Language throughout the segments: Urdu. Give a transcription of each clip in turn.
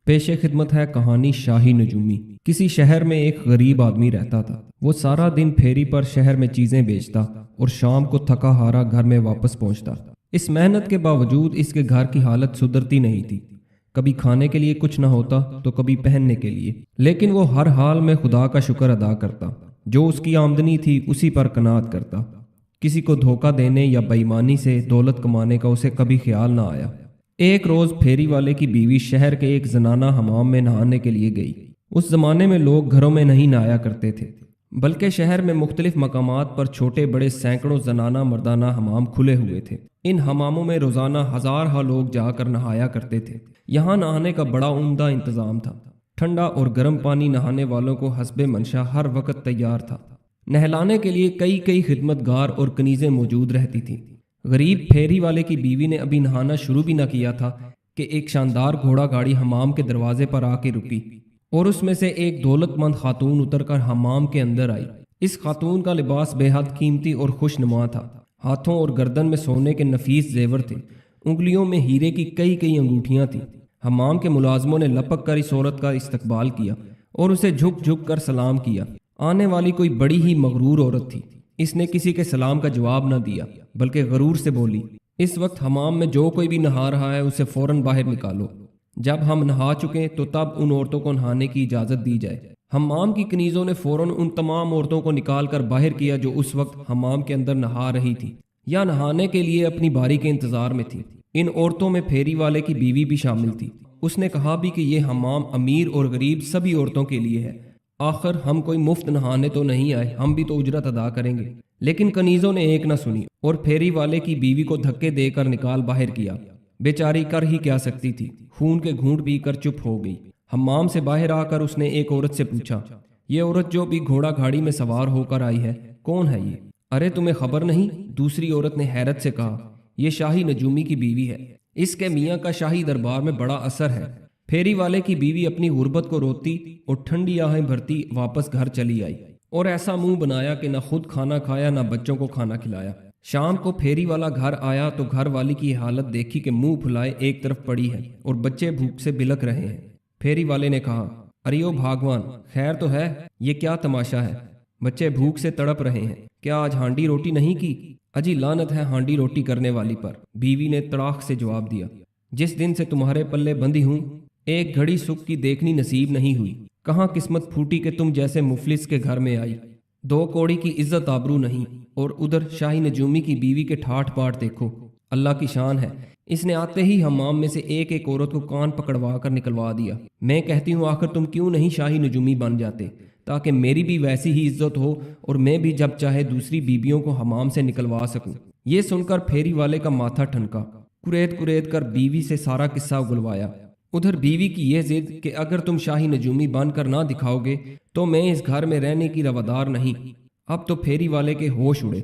پیش خدمت ہے کہانی شاہی نجومی۔ کسی شہر میں ایک غریب آدمی رہتا تھا۔ وہ سارا دن پھیری پر شہر میں چیزیں بیچتا اور شام کو تھکا ہارا گھر میں واپس پہنچتا۔ اس محنت کے باوجود اس کے گھر کی حالت سدھرتی نہیں تھی۔ کبھی کھانے کے لیے کچھ نہ ہوتا تو کبھی پہننے کے لیے، لیکن وہ ہر حال میں خدا کا شکر ادا کرتا۔ جو اس کی آمدنی تھی اسی پر قناعت کرتا۔ کسی کو دھوکہ دینے یا بے ایمانی سے دولت کمانے کا اسے کبھی خیال نہ آیا۔ ایک روز پھیری والے کی بیوی شہر کے ایک زنانہ حمام میں نہانے کے لیے گئی۔ اس زمانے میں لوگ گھروں میں نہیں نہایا کرتے تھے، بلکہ شہر میں مختلف مقامات پر چھوٹے بڑے سینکڑوں زنانہ مردانہ حمام کھلے ہوئے تھے۔ ان حماموں میں روزانہ ہزارہ لوگ جا کر نہایا کرتے تھے۔ یہاں نہانے کا بڑا عمدہ انتظام تھا۔ ٹھنڈا اور گرم پانی نہانے والوں کو حسب منشا ہر وقت تیار تھا۔ نہلانے کے لیے کئی خدمت گار اور کنیزیں موجود رہتی تھیں۔ غریب پھیری والے کی بیوی نے ابھی نہانا شروع بھی نہ کیا تھا کہ ایک شاندار گھوڑا گاڑی حمام کے دروازے پر آ کے رکی اور اس میں سے ایک دولت مند خاتون اتر کر حمام کے اندر آئی۔ اس خاتون کا لباس بے حد قیمتی اور خوش نما تھا۔ ہاتھوں اور گردن میں سونے کے نفیس زیور تھے۔ انگلیوں میں ہیرے کی کئی انگوٹھیاں تھیں۔ حمام کے ملازموں نے لپک کر اس عورت کا استقبال کیا اور اسے جھک کر سلام کیا۔ آنے والی کوئی بڑی ہی مغرور عورت تھی۔ اس نے کسی کے سلام کا جواب نہ دیا، بلکہ غرور سے بولی، اس وقت حمام میں جو کوئی بھی نہا رہا ہے اسے فوراً باہر نکالو۔ جب ہم نہا چکے تو تب ان عورتوں کو نہانے کی اجازت دی جائے۔ حمام کی کنیزوں نے فوراً ان تمام عورتوں کو نکال کر باہر کیا جو اس وقت حمام کے اندر نہا رہی تھی یا نہانے کے لیے اپنی باری کے انتظار میں تھی۔ ان عورتوں میں پھیری والے کی بیوی بھی شامل تھی۔ اس نے کہا بھی کہ یہ حمام امیر اور غریب سبھی عورتوں کے لیے ہے۔ آخر ہم کوئی مفت نہانے تو نہیں آئے، ہم بھی تو اجرت ادا کریں گے۔ لیکن کنیزوں نے ایک نہ سنی اور پھیری والے کی بیوی کو دھکے دے کر نکال باہر کیا۔ بیچاری کر ہی کیا سکتی تھی، خون کے گھونٹ پی کر چپ ہو گئی۔ حمام سے باہر آ کر اس نے ایک عورت سے پوچھا، یہ عورت جو بھی گھوڑا گاڑی میں سوار ہو کر آئی ہے کون ہے یہ؟ ارے تمہیں خبر نہیں؟ دوسری عورت نے حیرت سے کہا، یہ شاہی نجومی کی بیوی ہے۔ اس کے میاں کا شاہی دربار میں بڑا اثر ہے۔ پھیری والے کی بیوی اپنی غربت کو روتی اور ٹھنڈی آہیں بھرتی واپس گھر چلی آئی اور ایسا منہ بنایا کہ نہ خود کھانا کھایا نہ بچوں کو کھانا کھلایا۔ شام کو پھیری والا گھر آیا تو گھر والی کی حالت دیکھی کہ منہ پھلائے ایک طرف پڑی ہے اور بچے بھوک سے بلک رہے ہیں۔ پھیری والے نے کہا، اریو بھاگوان، خیر تو ہے؟ یہ کیا تماشا ہے؟ بچے بھوک سے تڑپ رہے ہیں، کیا آج ہانڈی روٹی نہیں کی؟ اجی لعنت ہے ہانڈی روٹی کرنے والی پر، بیوی نے تڑاک سے جواب دیا۔ جس دن سے تمہارے پلے بندھی ہوں ایک گھڑی سکھ کی دیکھنی نصیب نہیں ہوئی۔ کہاں قسمت پھوٹی کہ تم جیسے مفلس کے گھر میں آئی۔ دو کوڑی کی عزت آبرو نہیں، اور ادھر شاہی نجومی کی بیوی کے ٹھاٹ پاٹ دیکھو، اللہ کی شان ہے۔ اس نے آتے ہی حمام میں سے ایک عورت کو کان پکڑوا کر نکلوا دیا۔ میں کہتی ہوں آخر تم کیوں نہیں شاہی نجومی بن جاتے تاکہ میری بھی ویسی ہی عزت ہو اور میں بھی جب چاہے دوسری بیبیوں کو حمام سے نکلوا سکوں۔ یہ سن کر پھیری والے کا ماتھا ٹھنکا۔ کریت کر بیوی سے سارا قصہ اگلوایا۔ ادھر بیوی کی یہ ضد کہ اگر تم شاہی نجومی بن کر نہ دکھاؤ گے تو میں اس گھر میں رہنے کی روادار نہیں۔ اب تو پھیری والے کے ہوش اڑے۔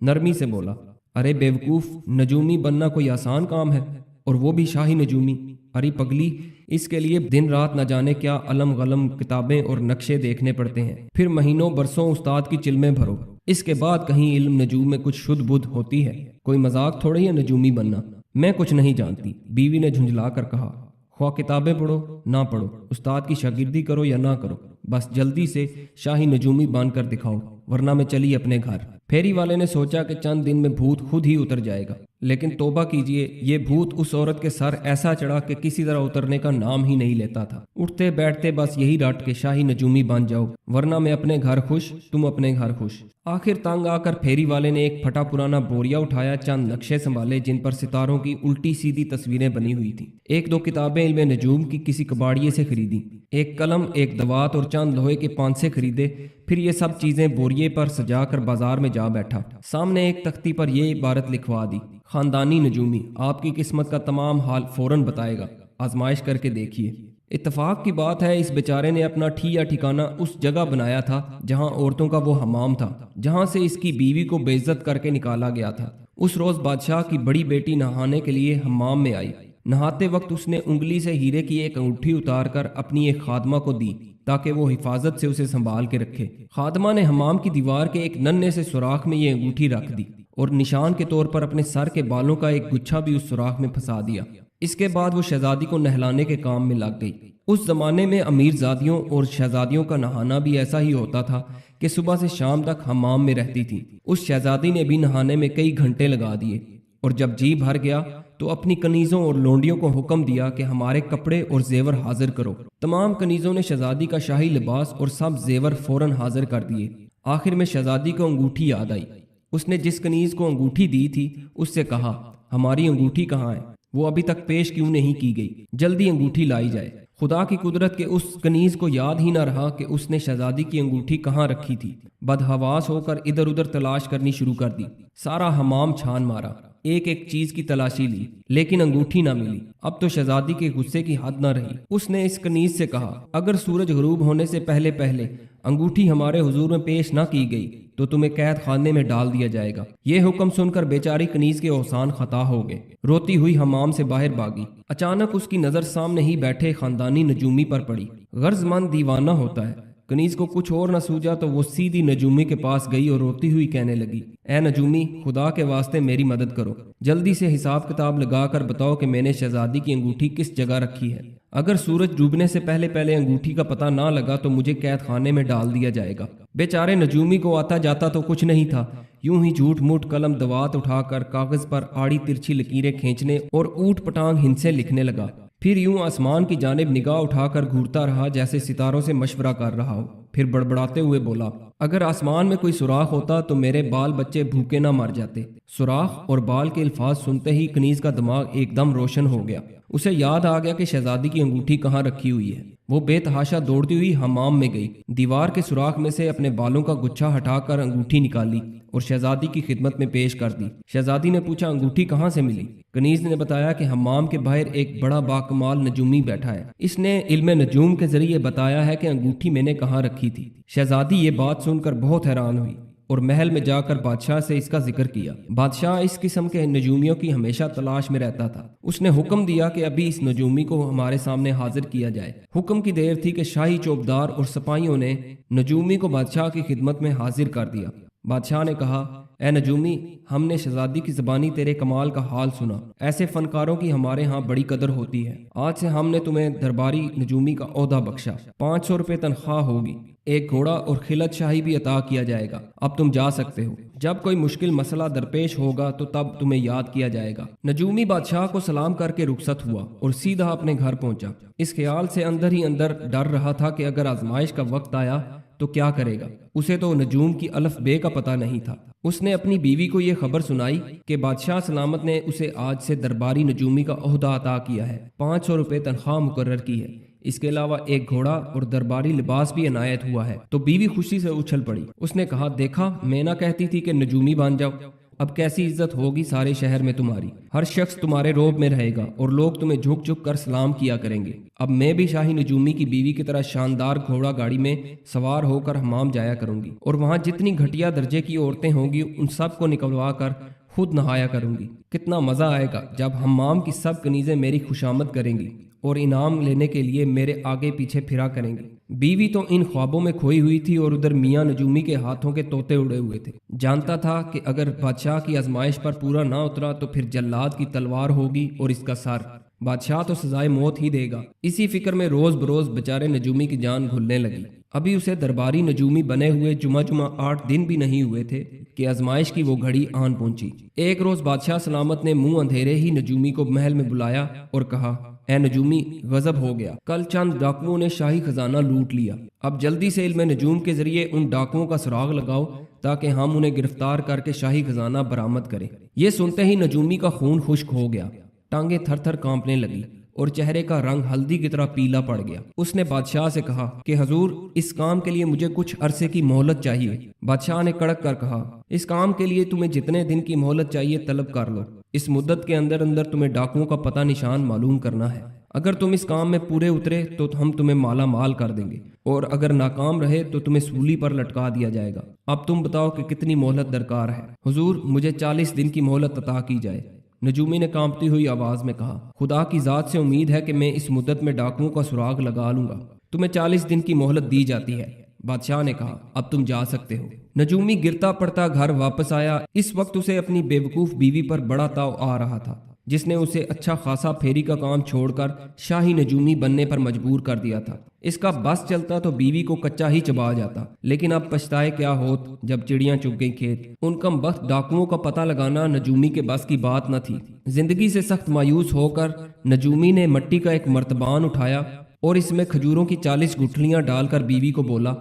نرمی سے بولا، ارے بیوقوف، نجومی بننا کوئی آسان کام ہے، اور وہ بھی شاہی نجومی؟ ارے پگلی، اس کے لیے دن رات نہ جانے کیا علم غلم کتابیں اور نقشے دیکھنے پڑتے ہیں، پھر مہینوں برسوں استاد کی چلمیں بھرو، اس کے بعد کہیں علم نجوم میں کچھ شدھ بدھ ہوتی ہے۔ کوئی مذاق تھوڑی ہے نجومی بننا۔ میں کچھ نہیں جانتی، بیوی نے جھنجھلا کر کہا۔ خواہ کتابیں پڑھو نہ پڑھو، استاد کی شاگردی کرو یا نہ کرو، بس جلدی سے شاہی نجومی بن کر دکھاؤ، ورنہ میں چلی اپنے گھر۔ پھیری والے نے سوچا کہ چند دن میں بھوت خود ہی اتر جائے گا، لیکن توبہ کیجئے، یہ بھوت اس عورت کے سر ایسا چڑھا کہ کسی طرح اترنے کا نام ہی نہیں لیتا تھا۔ اٹھتے بیٹھتے بس یہی رٹ کہ شاہی نجومی بن جاؤ، ورنہ میں اپنے گھر خوش، تم اپنے گھر خوش۔ آخر تنگ آ کر پھیری والے نے ایک پھٹا پرانا بوریا اٹھایا، چند نقشے سنبھالے جن پر ستاروں کی الٹی سیدھی تصویریں بنی ہوئی تھیں، ایک دو کتابیں علم نجوم کی کسی کباڑیے سے خریدی، ایک قلم، ایک دوات اور چند لوہے کے پانسے خریدے۔ پھر یہ سب چیزیں بوریے پر سجا کر بازار میں جا بیٹھا۔ سامنے ایک تختی پر یہ عبارت لکھوا دی، خاندانی نجومی آپ کی قسمت کا تمام حال فوراً بتائے گا، آزمائش کر کے دیکھیے۔ اتفاق کی بات ہے اس بیچارے نے اپنا ٹھیا ٹھکانہ اس جگہ بنایا تھا جہاں عورتوں کا وہ حمام تھا، جہاں سے اس کی بیوی کو بے عزت کر کے نکالا گیا تھا۔ اس روز بادشاہ کی بڑی بیٹی نہانے کے لیے حمام میں آئی۔ نہاتے وقت اس نے انگلی سے ہیرے کی ایک انگوٹھی اتار کر اپنی ایک خادمہ کو دی تاکہ وہ حفاظت سے اسے سنبھال کے رکھے۔ خادمہ نے حمام کی دیوار کے ایک ننھے سے سوراخ میں یہ انگوٹھی رکھ دی اور نشان کے طور پر اپنے سر کے بالوں کا ایک گچھا بھی اس سوراخ میں پھنسا دیا۔ اس کے بعد وہ شہزادی کو نہلانے کے کام میں لگ گئی۔ اس زمانے میں امیر زادیوں اور شہزادیوں کا نہانا بھی ایسا ہی ہوتا تھا کہ صبح سے شام تک حمام میں رہتی تھی۔ اس شہزادی نے بھی نہانے میں کئی گھنٹے لگا دیے، اور جب جی بھر گیا تو اپنی کنیزوں اور لونڈیوں کو حکم دیا کہ ہمارے کپڑے اور زیور حاضر کرو۔ تمام کنیزوں نے شہزادی کا شاہی لباس اور سب زیور فوراً حاضر کر دیے۔ آخر میں شہزادی کو انگوٹھی یاد آئی۔ اس نے جس کنیز کو انگوٹھی دی تھی اس سے کہا، ہماری انگوٹھی کہاں ہے؟ وہ ابھی تک پیش کیوں نہیں کی گئی؟ جلدی انگوٹھی لائی جائے۔ خدا کی قدرت کے اس کنیز کو یاد ہی نہ رہا کہ اس نے شہزادی کی انگوٹھی کہاں رکھی تھی۔ بدحواس ہو کر ادھر ادھر تلاش کرنی شروع کر دی۔ سارا حمام چھان مارا، ایک ایک چیز کی تلاشی لی، لیکن انگوٹھی نہ ملی۔ اب تو شہزادی کے غصے کی حد نہ رہی۔ اس نے اس کنیز سے کہا، اگر سورج غروب ہونے سے پہلے پہلے انگوٹھی ہمارے حضور میں پیش نہ کی گئی تو تمہیں قید خانے میں ڈال دیا جائے گا۔ یہ حکم سن کر بیچاری کنیز کے اوسان خطا ہو گئے، روتی ہوئی حمام سے باہر بھاگی۔ اچانک اس کی نظر سامنے ہی بیٹھے خاندانی نجومی پر پڑی۔ غرض مند دیوانہ ہوتا ہے۔ کنیز کو کچھ اور نہ سوجا تو وہ سیدھی نجومی کے پاس گئی اور روتی ہوئی کہنے لگی، اے نجومی، خدا کے واسطے میری مدد کرو، جلدی سے حساب کتاب لگا کر بتاؤ کہ میں نے شہزادی کی انگوٹھی کس جگہ رکھی ہے۔ اگر سورج ڈوبنے سے پہلے پہلے انگوٹھی کا پتہ نہ لگا تو مجھے قید خانے میں ڈال دیا جائے گا۔ بیچارے نجومی کو آتا جاتا تو کچھ نہیں تھا، یوں ہی جھوٹ موٹ قلم دوات اٹھا کر کاغذ پر آڑی ترچھی لکیریں کھینچنے اور اوٹ پٹانگ ہندسے لکھنے لگا۔ پھر یوں آسمان کی جانب نگاہ اٹھا کر گھورتا رہا جیسے ستاروں سے مشورہ کر رہا ہو۔ پھر بڑبڑاتے ہوئے بولا، اگر آسمان میں کوئی سوراخ ہوتا تو میرے بال بچے بھوکے نہ مر جاتے۔ سوراخ اور بال کے الفاظ سنتے ہی کنیز کا دماغ ایک دم روشن ہو گیا۔ اسے یاد آ گیا کہ شہزادی کی انگوٹھی کہاں رکھی ہوئی ہے۔ وہ بے تحاشا دوڑتی ہوئی حمام میں گئی، دیوار کے سوراخ میں سے اپنے بالوں کا گچھا ہٹا کر انگوٹھی نکالی اور شہزادی کی خدمت میں پیش کر دی۔ شہزادی نے پوچھا، انگوٹھی کہاں سے ملی؟ کنیز نے بتایا کہ حمام کے باہر ایک بڑا باکمال نجومی بیٹھا ہے، اس نے علم نجوم کے ذریعے بتایا ہے کہ انگوٹھی میں نے کہاں رکھی تھی۔ شہزادی یہ بات سن کر بہت حیران ہوئی اور محل میں جا کر بادشاہ سے اس کا ذکر کیا۔ بادشاہ اس قسم کے نجومیوں کی ہمیشہ تلاش میں رہتا تھا۔ اس نے حکم دیا کہ ابھی اس نجومی کو ہمارے سامنے حاضر کیا جائے۔ حکم کی دیر تھی کہ شاہی چوبدار اور سپاہیوں نے نجومی کو بادشاہ کی خدمت میں حاضر کر دیا۔ بادشاہ نے کہا، اے نجومی، ہم نے شہزادی کی زبانی تیرے کمال کا حال سنا۔ ایسے فنکاروں کی ہمارے ہاں بڑی قدر ہوتی ہے۔ آج سے ہم نے تمہیں درباری نجومی کا عہدہ بخشا، 500 روپے تنخواہ ہوگی، ایک گھوڑا اور خلعت شاہی بھی عطا کیا جائے گا۔ اب تم جا سکتے ہو، جب کوئی مشکل مسئلہ درپیش ہوگا تو تب تمہیں یاد کیا جائے گا۔ نجومی بادشاہ کو سلام کر کے رخصت ہوا اور سیدھا اپنے گھر پہنچا۔ اس خیال سے اندر ہی اندر ڈر رہا تھا کہ اگر آزمائش کا وقت آیا تو کیا کرے گا۔ اسے تو نجوم کی الف بے کا پتہ نہیں تھا۔ اس نے اپنی بیوی کو یہ خبر سنائی کہ بادشاہ سلامت نے اسے آج سے درباری نجومی کا عہدہ عطا کیا ہے، 500 روپے تنخواہ مقرر کی ہے، اس کے علاوہ ایک گھوڑا اور درباری لباس بھی عنایت ہوا ہے۔ تو بیوی خوشی سے اچھل پڑی۔ اس نے کہا، دیکھا، میں نہ کہتی تھی کہ نجومی بن جاؤ، اب کیسی عزت ہوگی سارے شہر میں تمہاری، ہر شخص تمہارے روب میں رہے گا اور لوگ تمہیں جھک جھک کر سلام کیا کریں گے۔ اب میں بھی شاہی نجومی کی بیوی کی طرح شاندار گھوڑا گاڑی میں سوار ہو کر حمام جایا کروں گی، اور وہاں جتنی گھٹیا درجے کی عورتیں ہوں گی ان سب کو نکلوا کر خود نہایا کروں گی۔ کتنا مزہ آئے گا جب حمام کی سب کنیزیں میری خوشامد کریں گی اور انعام لینے کے لیے میرے آگے پیچھے پھرا کریں گے۔ بیوی تو ان خوابوں میں کھوئی ہوئی تھی اور ادھر میاں نجومی کے ہاتھوں کے طوطے اڑے ہوئے تھے۔ جانتا تھا کہ اگر بادشاہ کی آزمائش پر پورا نہ اترا تو پھر جلاد کی تلوار ہوگی اور اس کا سر۔ بادشاہ تو سزائے موت ہی دے گا۔ اسی فکر میں روز بروز بیچارے نجومی کی جان گھلنے لگی۔ ابھی اسے درباری نجومی بنے ہوئے جمعہ 8 دن بھی نہیں ہوئے تھے کہ آزمائش کی وہ گھڑی آن پہنچی۔ ایک روز بادشاہ سلامت نے منہ اندھیرے ہی نجومی کو محل میں بلایا اور کہا، اے نجومی، غضب ہو گیا، کل چند ڈاکوؤں نے شاہی خزانہ لوٹ لیا۔ اب جلدی سے علم نجوم کے ذریعے ان ڈاکوؤں کا سراغ لگاؤ تاکہ ہم انہیں گرفتار کر کے شاہی خزانہ برآمد کریں۔ یہ سنتے ہی نجومی کا خون خشک ہو گیا، ٹانگیں تھر تھر کانپنے لگی اور چہرے کا رنگ ہلدی کی طرح پیلا پڑ گیا۔ اس نے بادشاہ سے کہا کہ حضور، اس کام کے لیے مجھے کچھ عرصے کی مہلت چاہیے۔ بادشاہ نے کڑک کر کہا، اس کام کے لیے تمہیں جتنے دن کی مہلت چاہیے طلب کر لو۔ اس مدت کے اندر اندر تمہیں ڈاکوؤں کا پتہ نشان معلوم کرنا ہے۔ اگر تم اس کام میں پورے اترے تو ہم تمہیں مالا مال کر دیں گے، اور اگر ناکام رہے تو تمہیں سولی پر لٹکا دیا جائے گا۔ اب تم بتاؤ کہ کتنی مہلت درکار ہے؟ حضور، مجھے 40 دن کی مہلت عطا کی جائے۔ نجومی نے کانپتی ہوئی آواز میں کہا، خدا کی ذات سے امید ہے کہ میں اس مدت میں ڈاکوؤں کا سراغ لگا لوں گا۔ تمہیں 40 دن کی مہلت دی جاتی ہے۔ بادشاہ نے کہا، اب تم جا سکتے ہو۔ نجومی گرتا پڑتا گھر واپس آیا۔ اس وقت اسے اپنی بیوقوف بیوی پر بڑا تاؤ آ رہا تھا۔ جس نے اسے اچھا خاصا پھیری کا کام چھوڑ کر شاہی نجومی بننے پر مجبور کر دیا تھا۔ اس کا بس چلتا تو بیوی کو کچا ہی چبا جاتا، لیکن اب پچھتائے کیا ہوت جب چڑیاں چگ گئی کھیت۔ ان کم بخت ڈاکوؤں کا پتہ لگانا نجومی کے بس کی بات نہ تھی۔ زندگی سے سخت مایوس ہو کر نجومی نے مٹی کا ایک مرتبان اٹھایا اور اس میں کھجوروں کی 40 گٹھلیاں ڈال کر بیوی کو بولا،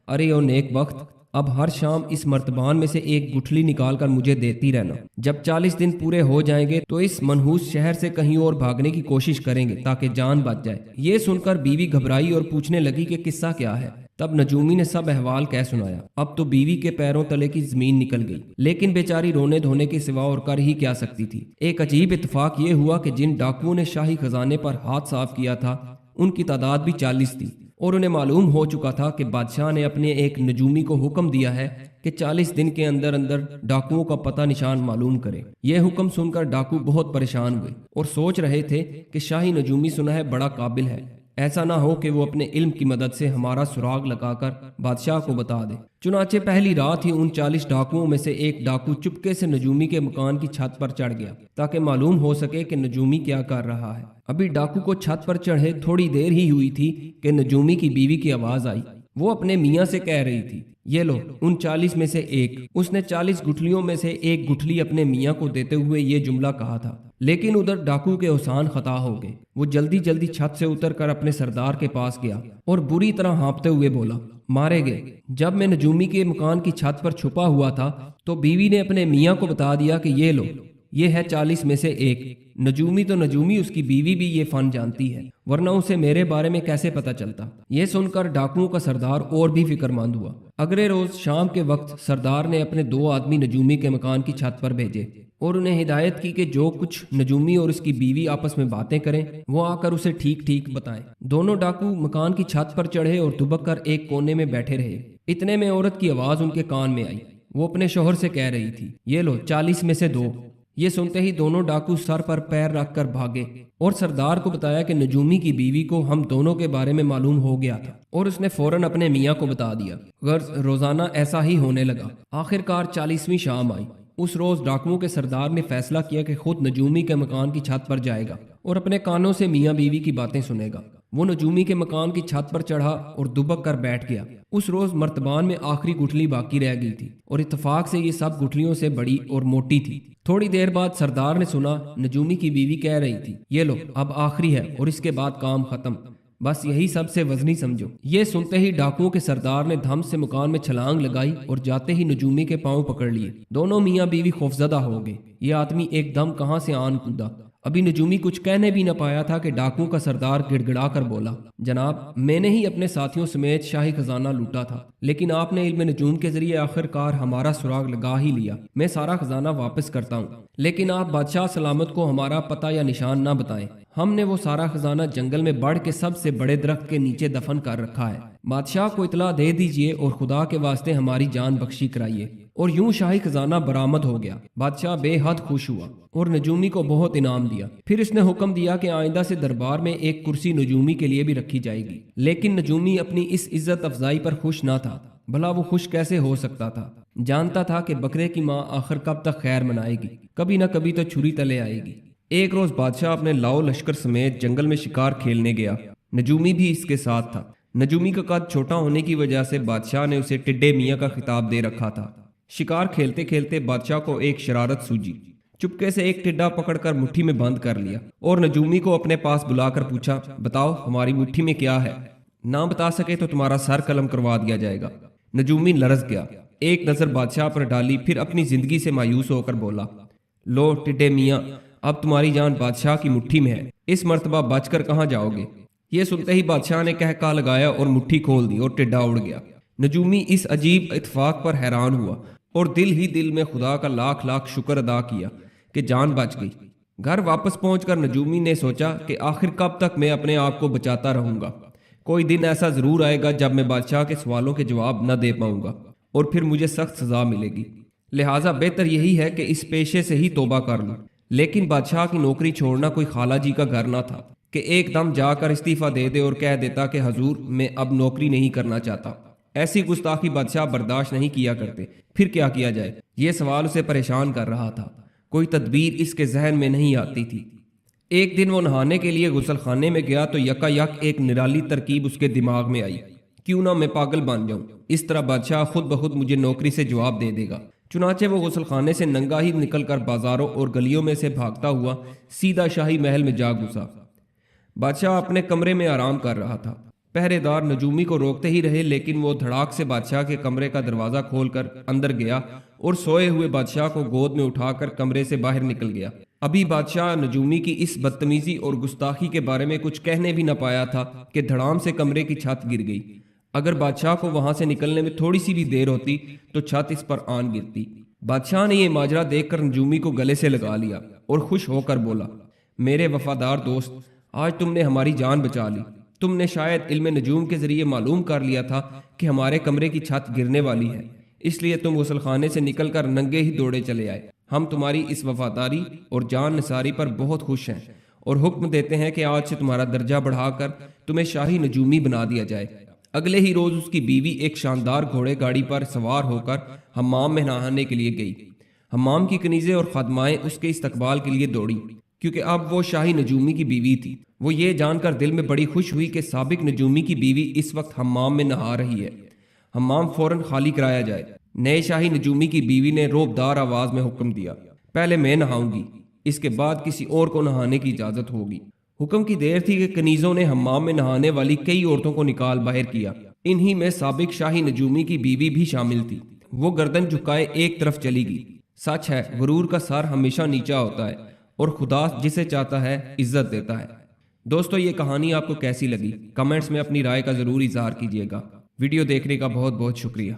ارے او نیک بخت، اب ہر شام اس مرتبان میں سے ایک گٹھلی نکال کر مجھے دیتی رہنا۔ جب 40 دن پورے ہو جائیں گے تو اس منحوس شہر سے کہیں اور بھاگنے کی کوشش کریں گے تاکہ جان بچ جائے۔ یہ سن کر بیوی گھبرائی اور پوچھنے لگی کہ قصہ کیا ہے۔ تب نجومی نے سب احوال کہہ سنایا۔ اب تو بیوی کے پیروں تلے کی زمین نکل گئی، لیکن بیچاری رونے دھونے کے سوا اور کر ہی کیا سکتی تھی۔ ایک عجیب اتفاق یہ ہوا کہ جن ڈاکوؤں نے شاہی خزانے پر ہاتھ صاف کیا تھا ان کی تعداد بھی 40 تھی، اور انہیں معلوم ہو چکا تھا کہ بادشاہ نے اپنے ایک نجومی کو حکم دیا ہے کہ 40 دن کے اندر اندر ڈاکوؤں کا پتہ نشان معلوم کرے۔ یہ حکم سن کر ڈاکو بہت پریشان ہوئے اور سوچ رہے تھے کہ شاہی نجومی سنا ہے بڑا قابل ہے، ایسا نہ ہو کہ وہ اپنے علم کی مدد سے ہمارا سراغ لگا کر بادشاہ کو بتا دے۔ چنانچہ پہلی رات ہی ان 40 ڈاکوؤں میں سے ایک ڈاکو چپکے سے نجومی کے مکان کی چھت پر چڑھ گیا تاکہ معلوم ہو سکے کہ نجومی کیا کر رہا ہے۔ ابھی ڈاکو کو چھت پر چڑھے تھوڑی دیر ہی ہوئی تھی کہ نجومی کی بیوی کی آواز آئی۔ وہ اپنے میاں سے کہہ رہی تھی، یہ لو ان 40 میں سے ایک۔ اس نے 40 گٹھلیوں میں سے ایک گٹھلی اپنے میاں کو دیتے ہوئے یہ جملہ کہا تھا، لیکن ادھر ڈاکو کے اوسان خطا ہو گئے۔ وہ جلدی جلدی چھت سے اتر کر اپنے سردار کے پاس گیا اور بری طرح ہانپتے ہوئے بولا، مارے گئے۔ جب میں نجومی کے مکان کی چھت پر چھپا ہوا تھا تو بیوی نے اپنے میاں کو بتا دیا کہ یہ لو، یہ ہے 40 میں سے ایک۔ نجومی تو نجومی، اس کی بیوی بھی یہ فن جانتی ہے، ورنہ اسے میرے بارے میں کیسے پتا چلتا۔ یہ سن کر ڈاکوؤں کا سردار اور بھی فکر مند ہوا۔ اگلے روز شام کے وقت سردار نے اپنے 2 آدمی نجومی کے مکان کی چھت پر بھیجے اور انہیں ہدایت کی کہ جو کچھ نجومی اور اس کی بیوی آپس میں باتیں کریں وہ آ کر اسے ٹھیک ٹھیک بتائیں۔ دونوں ڈاکو مکان کی چھت پر چڑھے اور دبک کر ایک کونے میں بیٹھے رہے۔ اتنے میں عورت کی آواز ان کے کان میں آئی۔ وہ اپنے شوہر سے کہہ رہی تھی، یہ لو 40 میں سے 2۔ یہ سنتے ہی دونوں ڈاکو سر پر پیر رکھ کر بھاگے اور سردار کو بتایا کہ نجومی کی بیوی کو ہم دونوں کے بارے میں معلوم ہو گیا تھا، اور اس نے فوراً اپنے میاں کو بتا دیا۔ غرض روزانہ ایسا ہی ہونے لگا۔ آخر کار 40ویں شام آئی۔ اس روز ڈاکوؤں کے سردار نے فیصلہ کیا کہ خود نجومی کے مکان کی چھت پر جائے گا اور اپنے کانوں سے میاں بیوی کی باتیں سنے گا۔ وہ نجومی کے مکان کی چھت پر چڑھا اور دبک کر بیٹھ گیا۔ اس روز مرتبان میں آخری گٹھلی باقی رہ گئی تھی اور اتفاق سے یہ سب گٹھلیوں سے بڑی اور موٹی تھی۔ تھوڑی دیر بعد سردار نے سنا نجومی کی بیوی کہہ رہی تھی، یہ لو اب آخری ہے اور اس کے بعد کام ختم، بس یہی سب سے وزنی سمجھو۔ یہ سنتے ہی ڈاکوؤں کے سردار نے دھم سے مکان میں چھلانگ لگائی اور جاتے ہی نجومی کے پاؤں پکڑ لیے۔ دونوں میاں بیوی خوفزدہ ہو گئے۔ یہ آدمی ایک دم کہاں سے آن کودا۔ ابھی نجومی کچھ کہنے بھی نہ پایا تھا کہ ڈاکوؤں کا سردار گڑ گڑا کر بولا، جناب میں نے ہی اپنے ساتھیوں سمیت شاہی خزانہ لوٹا تھا، لیکن آپ نے علم نجوم کے ذریعے آخر کار ہمارا سراغ لگا ہی لیا۔ میں سارا خزانہ واپس کرتا ہوں، لیکن آپ بادشاہ سلامت کو ہمارا پتہ یا نشان نہ بتائیں۔ ہم نے وہ سارا خزانہ جنگل میں بڑھ کے سب سے بڑے درخت کے نیچے دفن کر رکھا ہے۔ بادشاہ کو اطلاع دے دیجئے اور خدا کے واسطے ہماری جان بخشی کرائیے۔ اور یوں شاہی خزانہ برآمد ہو گیا۔ بادشاہ بے حد خوش ہوا اور نجومی کو بہت انعام دیا۔ پھر اس نے حکم دیا کہ آئندہ سے دربار میں ایک کرسی نجومی کے لیے بھی رکھی جائے گی، لیکن نجومی اپنی اس عزت افزائی پر خوش نہ تھا۔ بھلا وہ خوش کیسے ہو سکتا تھا؟ جانتا تھا کہ بکرے کی ماں آخر کب تک خیر منائے گی، کبھی نہ کبھی تو چھری تلے آئے گی۔ ایک روز بادشاہ اپنے لاؤ لشکر سمیت جنگل میں شکار کھیلنے گیا۔ نجومی بھی اس کے ساتھ تھا۔ نجومی کا قد چھوٹا ہونے کی وجہ سے بادشاہ نے اسے ٹڈے میاں کا خطاب دے رکھا تھا۔ شکار کھیلتے کھیلتے بادشاہ کو ایک شرارت سوجی۔ چپکے سے ایک ٹڈا پکڑ کر مٹھی میں بند کر لیا اور نجومی کو اپنے پاس بلا کر پوچھا، بتاؤ ہماری مٹھی میں کیا ہے؟ نہ بتا سکے تو تمہارا سر قلم کروا دیا جائے گا۔ نجومی لرز گیا، ایک نظر بادشاہ پر ڈالی، پھر اپنی زندگی سے مایوس ہو کر بولا، لو ٹڈے میاں، اب تمہاری جان بادشاہ کی مٹھی میں ہے، اس مرتبہ بچ کر کہاں جاؤ گے؟ یہ سنتے ہی بادشاہ نے کہا لگایا اور مٹھی کھول دی اور ٹڈا اڑ گیا۔ نجومی اس عجیب اتفاق پر حیران ہوا اور دل ہی دل میں خدا کا لاکھ لاکھ شکر ادا کیا کہ جان بچ گئی۔ گھر واپس پہنچ کر نجومی نے سوچا کہ آخر کب تک میں اپنے آپ کو بچاتا رہوں گا؟ کوئی دن ایسا ضرور آئے گا جب میں بادشاہ کے سوالوں کے جواب نہ دے پاؤں گا اور پھر مجھے سخت سزا ملے گی، لہٰذا بہتر یہی ہے کہ اس پیشے سے ہی توبہ کر لوں۔ لیکن بادشاہ کی نوکری چھوڑنا کوئی خالہ جی کا گھر نہ تھا کہ ایک دم جا کر استعفیٰ دے دے اور کہہ دیتا کہ حضور میں اب نوکری نہیں کرنا چاہتا۔ ایسی گستاخی بادشاہ برداشت نہیں کیا کرتے۔ پھر کیا کیا جائے؟ یہ سوال اسے پریشان کر رہا تھا۔ کوئی تدبیر اس کے ذہن میں نہیں آتی تھی۔ ایک دن وہ نہانے کے لیے غسل خانے میں گیا تو یکا یک ایک نرالی ترکیب اس کے دماغ میں آئی، کیوں نہ میں پاگل بن جاؤں، اس طرح بادشاہ خود بخود مجھے نوکری سے جواب دے دے گا۔ چنانچہ وہ غسل خانے سے ننگا ہی نکل کر بازاروں اور گلیوں میں سے بھاگتا ہوا سیدھا شاہی محل میں جا گھسا۔ بادشاہ اپنے کمرے میں آرام کر رہا تھا۔ پہرے دار نجومی کو روکتے ہی رہے، لیکن وہ دھڑاک سے بادشاہ کے کمرے کا دروازہ کھول کر اندر گیا اور سوئے ہوئے بادشاہ کو گود میں اٹھا کر کمرے سے باہر نکل گیا۔ ابھی بادشاہ نجومی کی اس بدتمیزی اور گستاخی کے بارے میں کچھ کہنے بھی نہ پایا تھا کہ دھڑام سے کمرے کی چھت گر گئی۔ اگر بادشاہ کو وہاں سے نکلنے میں تھوڑی سی بھی دیر ہوتی تو چھت اس پر آن گرتی۔ بادشاہ نے یہ ماجرا دیکھ کر نجومی کو گلے سے لگا لیا اور خوش ہو کر بولا، میرے وفادار دوست، آج تم نے ہماری جان بچا لی۔ تم نے شاید علم نجوم کے ذریعے معلوم کر لیا تھا کہ ہمارے کمرے کی چھت گرنے والی ہے، اس لیے تم غسل خانے سے نکل کر ننگے ہی دوڑے چلے آئے۔ ہم تمہاری اس وفاداری اور جان نثاری پر بہت خوش ہیں اور حکم دیتے ہیں کہ آج سے تمہارا درجہ بڑھا کر تمہیں شاہی نجومی بنا دیا جائے۔ اگلے ہی روز اس کی بیوی ایک شاندار گھوڑے گاڑی پر سوار ہو کر حمام میں نہانے کے لیے گئی۔ حمام کی کنیزیں اور خادمائیں اس کے استقبال کے لیے دوڑی، کیونکہ اب وہ شاہی نجومی کی بیوی تھی۔ وہ یہ جان کر دل میں بڑی خوش ہوئی کہ سابق نجومی کی بیوی اس وقت حمام میں نہا رہی ہے۔ حمام فوراً خالی کرایا جائے۔ نئے شاہی نجومی کی بیوی نے روبدار آواز میں حکم دیا، پہلے میں نہاؤں گی، اس کے بعد کسی اور کو نہانے کی اجازت ہوگی۔ حکم کی دیر تھی کہ کنیزوں نے حمام میں نہانے والی کئی عورتوں کو نکال باہر کیا۔ انہی میں سابق شاہی نجومی کی بیوی بھی شامل تھی۔ وہ گردن جھکائے ایک طرف چلی گئی۔ سچ ہے، غرور کا سر ہمیشہ نیچا ہوتا ہے اور خدا جسے چاہتا ہے عزت دیتا ہے۔ دوستو، یہ کہانی آپ کو کیسی لگی؟ کمنٹس میں اپنی رائے کا ضرور اظہار کیجیے گا۔ ویڈیو دیکھنے کا بہت بہت شکریہ۔